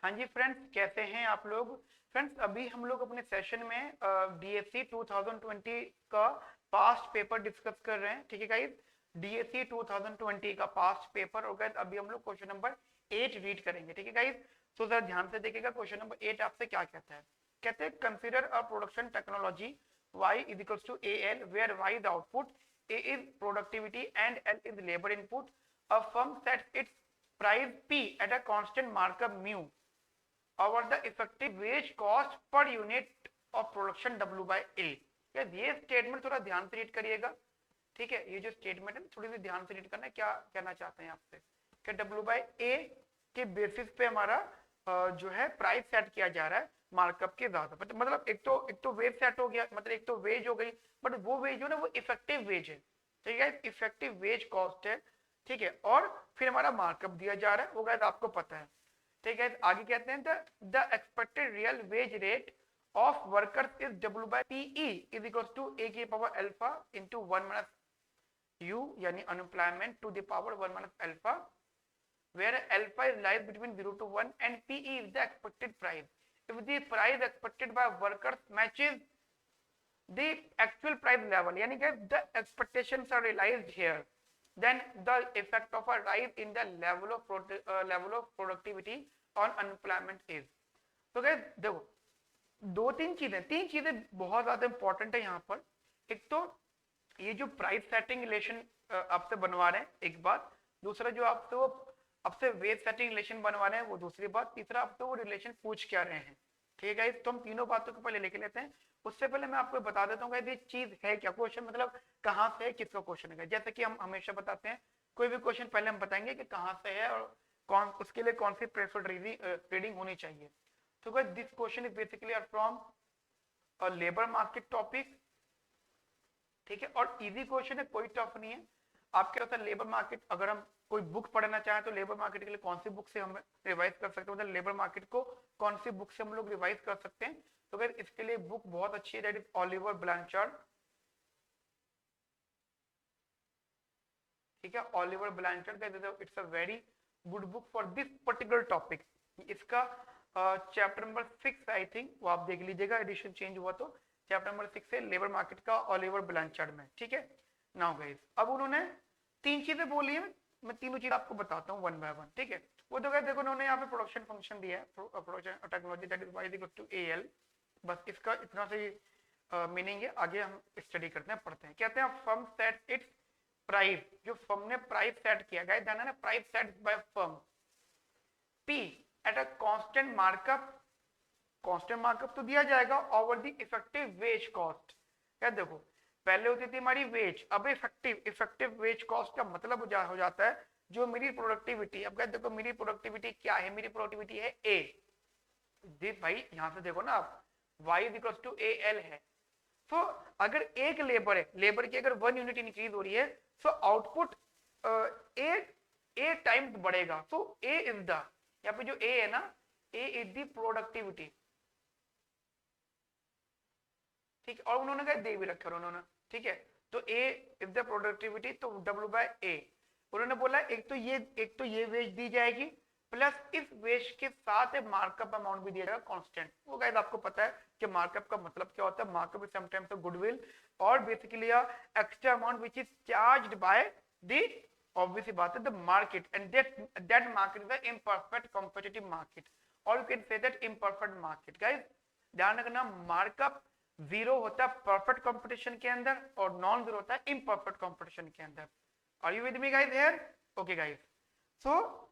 हाँ जी फ्रेंड्स, कैसे हैं आप लोग। फ्रेंड्स, अभी हम लोग अपने सेशन में डीएससी 2020 का पास्ट पेपर डिस्कस कर रहे हैं। ठीक है गाइस, डीएससी 2020 का पास्ट पेपर हो गया। अभी हम लोग क्वेश्चन नंबर 8 रीड करेंगे। ठीक है गाइस, तो जरा ध्यान से देखिएगा। क्वेश्चन नंबर 8 आपसे क्या कहता है। कहते हैं consider a production technology y is equals to AL where y is the output, A is productivity and L is labor input. A firm sets its price P at a constant markup mu over the effective wage cost per unit of production W by A। ये statement थोड़ा ध्यान से read करिएगा। ठीक है, ये जो statement है थोड़ी सी ध्यान से रीड करना है। क्या कहना चाहते हैं आपसे कि W by A के बेसिस पे हमारा जो है प्राइस सेट किया जा रहा है मार्कअप के ज्यादा। मतलब एक तो वेज सेट हो गया, मतलब एक तो वेज हो गई, बट वो वेज जो ना वो इफेक्टिव वेज है। ठीक है, इफेक्टिव वेज कॉस्ट है। ठीक है, और फिर हमारा मार्कअप दिया जा रहा है, वो गाइस आपको पता है। ठीक है, आगे कहते हैं the expected real wage rate of workers is W by PE is equal to A की power alpha into 1 minus U, यानी unemployment to the power 1 minus alpha, where alpha is lies between 0 to 1 and PE is the expected price. If the price expected by workers matches the actual price level, यानी कि the expectations are realized here, then the effect of a rise in the level of productivity on unemployment is। तो guys देखो, तीन चीजें बहुत ज्यादा important है यहाँ पर। एक तो ये जो प्राइस सेटिंग रिलेशन आपसे बनवा रहे हैं, एक बात। दूसरा जो आपसे वेज सेटिंग रिलेशन बनवा रहे हैं, वो दूसरी बात। तीसरा आपसे वो रिलेशन पूछ क्या रहे हैं। ठीक है, तो हम तीनों बातों को पहले लेके लेते हैं। उससे पहले मैं आपको बता देता हूँ ये चीज है क्या। क्वेश्चन मतलब कहाँ से है, किसका क्वेश्चन है। जैसे कि हम हमेशा बताते हैं, कोई भी क्वेश्चन पहले हम बताएंगे कि कहाँ से है और कौन उसके लिए कौन सी प्रेफर्ड रीडिंग होनी चाहिए। तो guys this question is basically are from a labour market topic. ठीक है, और इजी क्वेश्चन है, कोई टफ नहीं है। आपके पास लेबर मार्केट, अगर हम कोई बुक पढ़ना चाहें तो लेबर मार्केट के लिए कौन सी बुक से हम रिवाइज कर सकते हैं, मतलब लेबर मार्केट को कौन सी बुक से हम लोग रिवाइज कर सकते हैं। तो अगर इसके लिए बुक बहुत अच्छी है, दैट इज ऑलिवर ब्लैंचार्ड। ठीक है, ऑलिवर ब्लैंचार्ड का it's a very good book for this particular topic. इसका चैप्टर नंबर 6 आई थिंक, वो आप देख लीजिएगा, एडिशन चेंज हुआ तो चैप्टर नंबर 6 है लेबर मार्केट का ऑलिवर ब्लैंचार्ड में। ठीक है, नाउ गाइस अब उन्होंने तीन चीजें बोली है, मैं तीनों चीज आपको बताता हूँ वन बाय वन। ठीक है, वो तो देखो उन्होंने यहाँ पे प्रोडक्शन फंक्शन दिया है, production technology that is y equal to AL। बस इसका इतना से मीनिंग है। आगे हम स्टडी करते हैं, पढ़ते हैं। कहते हैं फर्म सेट इट्स प्राइस, जो फर्म ने प्राइस सेट किया गया, ध्यान है ना, price set by firm P at a constant markup. Constant markup तो दिया जाएगा over the effective ways cost. क्या देखो, पहले होती थी हमारी वेज, अब इफेक्टिव वेज कॉस्ट का मतलब हो जाता है जो मेरी प्रोडक्टिविटी। अब क्या देखो, मेरी प्रोडक्टिविटी क्या है, मेरी प्रोडक्टिविटी है A। भाई यहां से देखो ना आप, y is equal to AL है। तो अगर एक लेबर है, लेबर की अगर 1 यूनिट इंक्रीज हो रही है, तो आउटपुट ए टाइम्स बढ़ेगा। तो ए इज द, यहाँ पे जो ए है ना, ए इज द प्रोडक्टिविटी। ठीक है, और उन्होंने कहा दे भी रखा उन्होंने। ठीक है, तो ए इज द प्रोडक्टिविटी, तो W बाय A। उन्होंने बोला एक तो ये वेज दी जाएगी, प्लस इस वेज के साथ मार्कअप अमाउंट भी दिया जाएगा कांस्टेंट। वो गाइस आपको पता है कि मार्कअप का मतलब क्या होता है। Markup is sometimes a goodwill और basically a extra amount which is charged by the, obviously बात है, the market, and that market is the imperfect competitive market, और you can say that imperfect market. Guys ध्यान रखना, markup zero होता है perfect competition के अंदर और नॉन जीरो होता है इम्परफेक्ट कंपटीशन के अंदर। Are you with me guys here? Okay guys, so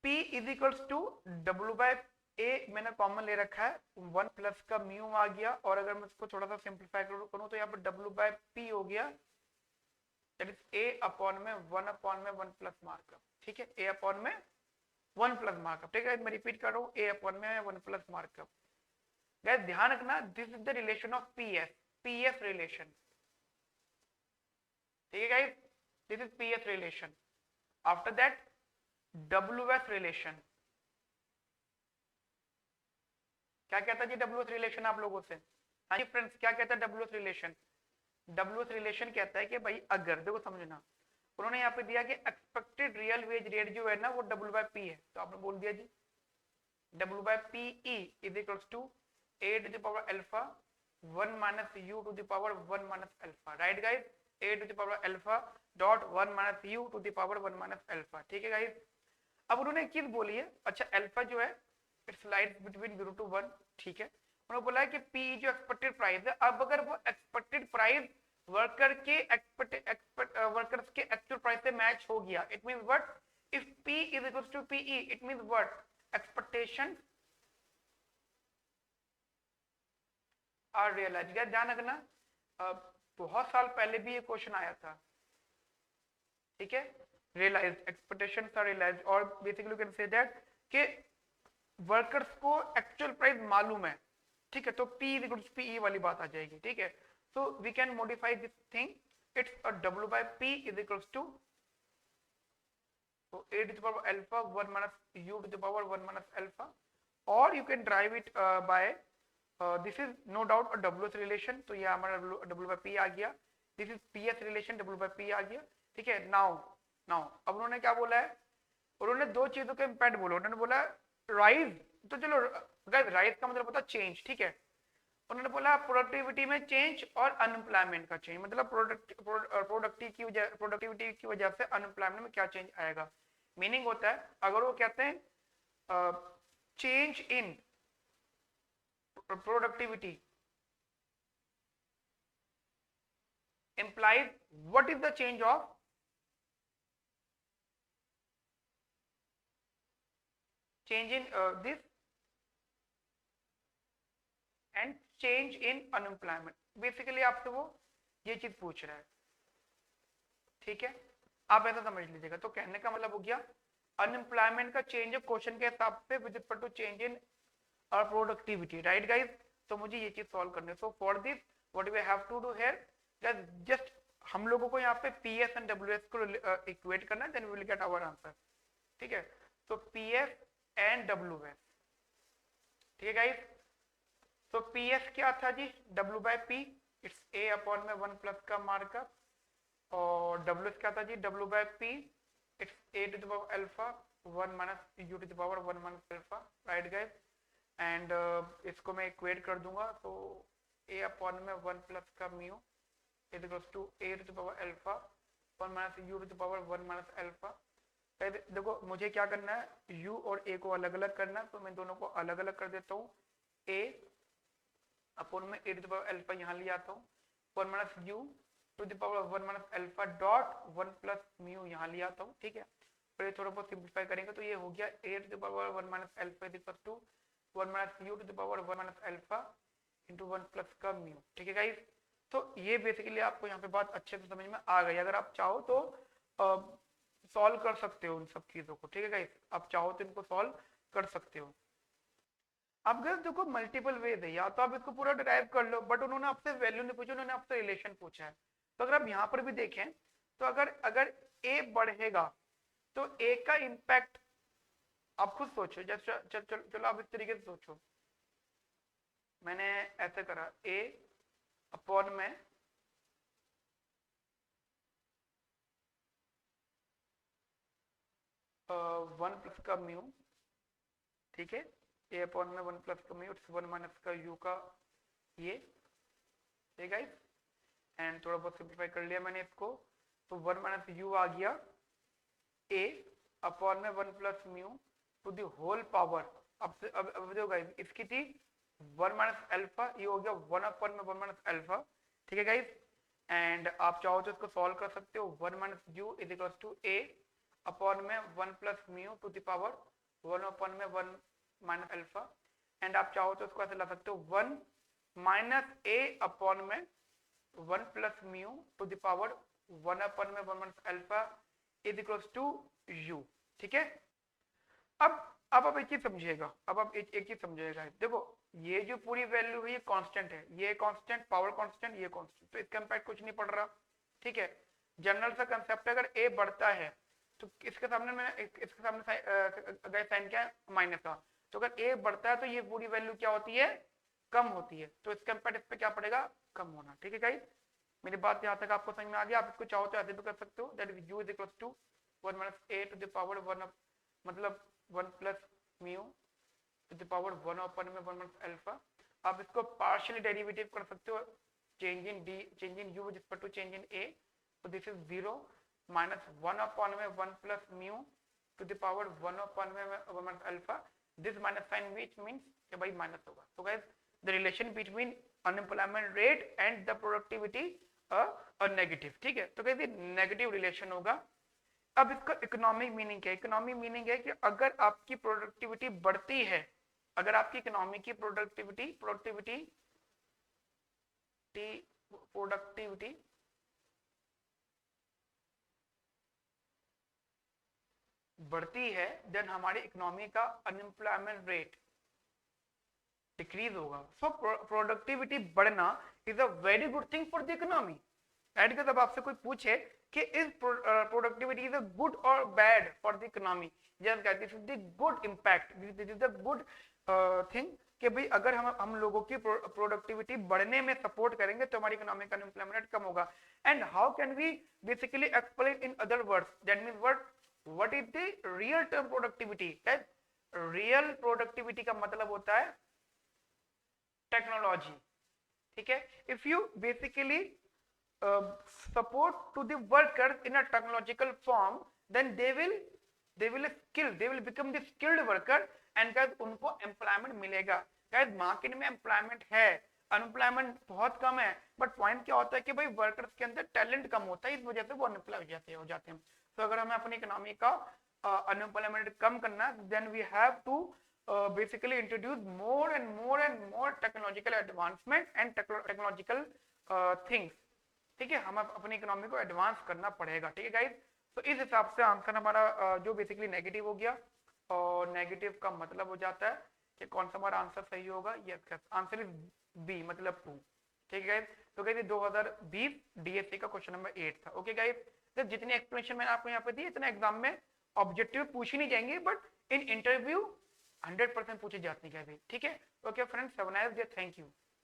P is equals to W by A मैंने कॉमन ले रखा है, 1 प्लस का म्यू आ गया। और अगर मैं इसको थोड़ा सा सिंप्लीफाई करूं तो यहाँ पर W बाय P हो गया, दैट इज A अपॉन में 1 अपॉन में 1 प्लस मार्कअप। ठीक है, A अपॉन में 1 प्लस मार्कअप। ठीक है, मैं रिपीट कर रहा हूँ, A अपॉन में 1 प्लस मार्कअप। गाइस ध्यान रखना, this is the relation of PF relation. ठीक है guys, this is PF relation. After that WF relation. क्या कहता है जी WF रिलेशन आप लोगों से? हाँ जी फ्रेंड्स, क्या कहता है WF रिलेशन? WF रिलेशन कहता है कि भाई अगर, देखो समझना, उन्होंने यहाँ पे दिया कि एक्सपेक्टेड रियल वेज रेट जो है ना वो W/P है, तो आपने बोल दिया जी W/PE is equals to a to the power alpha 1 minus u to the power 1 minus alpha, right guys, a to the power alpha dot 1 minus u to the power 1 minus alpha, ठीक है guys. अब उन्होंने एक चीज बोली है, अच्छा alpha जो है इट्स लाइज बिटवीन 0 to 1, ठीक है। उन्होंने बोला है कि पी जो एक्सपेक्टेड प्राइस है, अब अगर वो एक्सपेक्टेड प्राइस वर्कर्स के एक्चुअल प्राइस से मैच हो गया, it means what, if P is equals to PE, it means what, expectation are realise. ध्यान रखना बहुत साल पहले भी ये क्वेश्चन आया था, ठीक है, रियलाइज एक्सपेक्टेशंस आर रियलाइज, और basically you can say that कि वर्कर्स को एक्चुअल प्राइस मालूम है, ठीक है, तो P इज इक्वल टू PE वाली बात आ जाएगी, ठीक है। So we can modify this thing, it's a W/P is equals to a to the power alpha 1 minus u to the power 1 minus alpha, or you can drive it by this is no doubt a WS relation, तो ये हमारा W/P आ गया, this is PS relation, W/P आ गया, ठीक है। Now अब उन्होंने क्या बोला है, उन्होंने दो चीजों के इम्पैक्ट बोला, उन्होंने बोला राइज, तो चलो गाइस राइज का मतलब होता है चेंज, ठीक है। उन्होंने बोला प्रोडक्टिविटी में चेंज और अनएम्प्लॉयमेंट का चेंज, मतलब प्रोडक्टिविटी की वजह से अनएम्प्लॉयमेंट में क्या चेंज आएगा। मीनिंग होता है अगर वो कहते हैं change in productivity implies what is the change of change in this and change in unemployment, basically आपसे वो ये चीज पूछ रहा है, ठीक है, आप ऐसा समझ लीजिएगा। तो कहने का मतलब हो गया अनएम्प्लॉयमेंट का चेंज क्वेश्चन के हिसाब से with respect to change in और प्रोडक्टिविटी, राइट गाइस। तो मुझे ये चीज सॉल्व करनी है। So for this what we have to do here, just हम लोगों को यहाँ पे PS एंड WS को इक्वेट करना है, then we will get our answer, ठीक है। सो PS एंड WS, ठीक है गाइस। तो PS क्या था जी, W/P इट्स A अपॉन में 1 प्लस का मार्कअप, और WS क्या था जी, W/P it's A to the power alpha 1 minus U to the power 1 minus alpha, right guys. And इसको मैं इक्वेट कर दूंगा, तो A अपॉन में 1 प्लस का mu is equals to A to the power alpha 1 minus U to the power 1 minus alpha. देखो मुझे क्या करना है, U और A को अलग अलग करना है, तो मैं दोनों को अलग अलग कर देता हूँ। A अपॉन में A to the power alpha यहाँ ले आता हूँ, 1 minus U to the power 1 minus alpha dot 1 plus mu यहाँ ले आता हूँ, ठीक है। और ये थोड़ा बहुत सिंप्लीफाई करेंगे तो ये हो गया A to the power 1 minus alpha is equal to 1 minus U to the power 1 minus alpha into 1 plus का म्यू, ठीक है गाइस। तो ये बेसिकली आपको यहाँ पे बात अच्छे से समझ में आ गई। अगर आप चाहो तो सॉल्व कर सकते हो इन सब चीजों को, ठीक है गाइस, आप चाहो तो इनको सॉल्व कर सकते हो। अब गाइस देखो मल्टीपल वेज है, या तो आप इसको पूरा डिराइव कर लो, बट उन्होंने आपसे वैल्यू नहीं पूछी, उन्होंने आपसे रिलेशन पूछा है। तो अगर आप यहाँ पर भी देखें तो अगर A बढ़ेगा तो A का इम्पैक्ट आप खुद सोचो, जैसे चलो आप इस तरीके से सोचो, मैंने ऐसे करा A अपॉन में 1 प्लस का म्यू, ठीक है, A अपॉन में 1 प्लस का म्यू, 1 माइनस का U का ये, ठीक है गाइस। एंड थोड़ा बहुत सिंप्लीफाई कर लिया मैंने इसको, तो 1 माइनस U आ गया A अपॉन में 1 plus mu to the whole power. अब देखो गाइस इसकी थी 1 माइनस अल्फा, ये हो गया 1 अपॉन में 1 माइनस अल्फा, ठीक है गाइस। एंड आप चाहो तो इसको सॉल्व कर सकते हो, 1 minus U is equal to A upon में 1 plus mu to the power 1 upon में 1 माइनस अल्फा। एंड आप चाहो तो इसको ऐसे ला सकते हो 1 माइनस A अपॉन में 1 plus mu to the power 1 upon में 1 minus alpha is equal to U, ठीक है। अब आप एक चीज समझिएगा, अब आप एक चीज समझिएगा, देखो ये जो पूरी वैल्यू है ये कांस्टेंट है, ये कांस्टेंट, पावर कांस्टेंट, ये कांस्टेंट, तो इसका इम्पैक्ट कुछ नहीं पड़ रहा, ठीक है। जनरल सा कंसेप्ट है, अगर A बढ़ता है तो इसके सामने मैंने इसके सामने अगर साइन क्या है, माइनस का, तो अगर A बढ़ता है तो ये पूरी वैल्यू क्या होती है, कम होती है, तो इसका इम्पैक्ट इस पे क्या पड़ेगा, कम होना, ठीक है गाइस। मेरी बात यहाँ तक आपको समझ में आ गया? आप इसको चाहो तो ऐसे भी कर सकते हो, that is u is equals to 1 minus a to the power 1 मतलब 1 plus mu to the power 1 upon में 1 माइनस अल्फा। आप इसको पार्शियली डेरिवेटिव कर सकते हो, change in d, change in u with respect to change in a, तो this is 0 minus 1 upon में 1 plus mu to the power 1 upon में 1 minus alpha, this minus sign which means कि भाई minus होगा। तो guys the relation between unemployment rate and the productivity a negative, ठीक है। तो कहते नेगेटिव रिलेशन होगा। अब इसका इकोनॉमिक मीनिंग क्या है? इकोनॉमिक मीनिंग है कि अगर आपकी प्रोडक्टिविटी बढ़ती है, अगर आपकी इकोनॉमी की प्रोडक्टिविटी बढ़ती है, देन हमारी इकोनॉमी का अनएम्प्लॉयमेंट रेट डिक्रीज होगा। सो प्रोडक्टिविटी बढ़ना is a very good thing for the economy. Right, जब आपसे कोई पूछे कि is productivity is a good और bad for the economy, just this is the good impact, this is the good thing कि भाई अगर हम लोगों की प्रोडक्टिविटी बढ़ने में सपोर्ट करेंगे तो हमारी इकोनॉमिक का अनएम्प्लॉयमेंट कम होगा। And how can we basically explain in other words, that means what is the real term productivity. Real productivity का मतलब होता है टेक्नोलॉजी, ठीक है। If you basically support to the workers in a technological form, then they will become the skilled worker and guys उनको employment मिलेगा। guys market में employment है, अनएम्प्लॉयमेंट बहुत कम है, बट पॉइंट क्या होता है कि भाई वर्कर्स के अंदर टैलेंट कम होता है, इस वजह से वो अनएम्प्लॉय हो जाते हैं। तो अगर हमें अपनी इकोनॉमी का अनएम्प्लॉयमेंट कम करना है, then we have to basically introduce more and more technological advancement and technological things, ठीक है। हम अपनी इकोनॉमी को एडवांस करना पड़ेगा, ठीक है गाइस। तो इस हिसाब से आंसर हमारा जो बेसिकली नेगेटिव हो गया, और नेगेटिव का मतलब हो जाता है कि कौन सा हमारा आंसर सही होगा। यस, आंसर इज बी मतलब 2, ठीक है गाइस। तो गाइस 2020 डीएससी का क्वेश्चन नंबर 8 था। ओके गाइस, तो जितनी एक्सप्लेनेशन मैंने आपको यहाँ पे दी, इतना एग्जाम में ऑब्जेक्टिव पूछी नहीं जाएंगे, बट इन इंटरव्यू 100% पूछे जाते हैं, ठीक है। Okay friends, have a nice day, thank you.